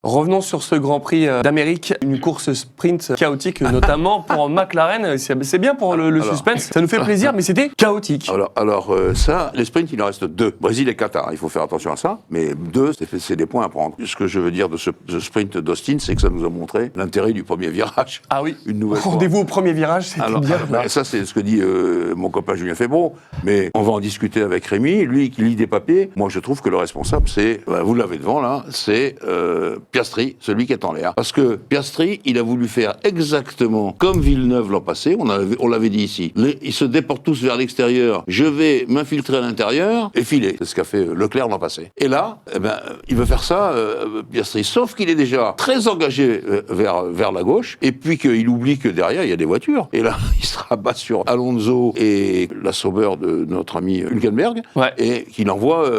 Revenons sur ce Grand Prix d'Amérique, une course sprint chaotique, notamment pour McLaren. C'est bien pour le suspense, ça nous fait plaisir, mais c'était chaotique. Alors ça, les sprints, il en reste 2. Brésil et Qatar, il faut faire attention à ça, mais 2, c'est des points à prendre. Ce que je veux dire de ce sprint d'Austin, c'est que ça nous a montré l'intérêt du premier virage. Ah oui, une nouvelle fois. Rendez-vous au premier virage, c'était bien. Ça, c'est ce que dit mon copain Julien Febron, mais on va en discuter avec Rémi, lui qui lit des papiers. Moi, je trouve que le responsable, c'est, vous l'avez devant là, c'est Piastri, celui qui est en l'air. Parce que Piastri, il a voulu faire exactement comme Villeneuve l'an passé, on l'avait dit ici. Ils se déportent tous vers l'extérieur, je vais m'infiltrer à l'intérieur et filer. C'est ce qu'a fait Leclerc l'an passé. Et là, il veut faire ça, Piastri, sauf qu'il est déjà très engagé vers la gauche, et puis qu'il oublie que derrière, il y a des voitures. Et là, il se rabat sur Alonso et la Sauber de notre ami Hülkenberg, et qu'il envoie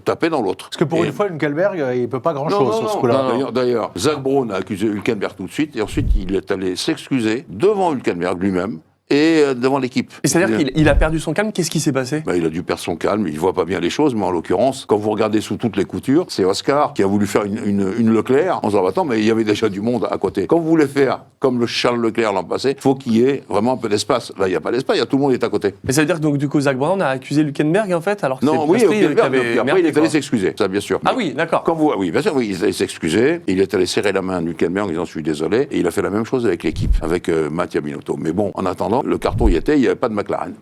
taper dans l'autre. Parce que pour une fois, Hülkenberg, il ne peut pas grand-chose sur ce coup-là. D'ailleurs, Zak Brown a accusé Hülkenberg tout de suite, et ensuite, il est allé s'excuser devant Hülkenberg lui-même, et devant l'équipe. Et c'est-à-dire qu'il a perdu son calme, qu'est-ce qui s'est passé ? Il a dû perdre son calme, il voit pas bien les choses, mais en l'occurrence, quand vous regardez sous toutes les coutures, c'est Oscar qui a voulu faire une Leclerc en se disant, mais il y avait déjà du monde à côté. Quand vous voulez faire comme le Charles Leclerc l'an passé, il faut qu'il y ait vraiment un peu d'espace. Là, il n'y a pas d'espace, tout le monde est à côté. Mais ça veut dire que donc, du coup, Zak Brown a accusé Hülkenberg, en fait, alors que non, oui, Hülkenberg, après il est allé s'excuser, ça bien sûr. Ah oui, d'accord. Oui, bien sûr, il est allé s'excuser, il est allé serrer la main de Hülkenberg en disant, je suis désolé, et il a fait la même chose avec l'équipe, avec Mattia Binotto. Mais bon, en attendant, le carton y était, il n'y avait pas de McLaren.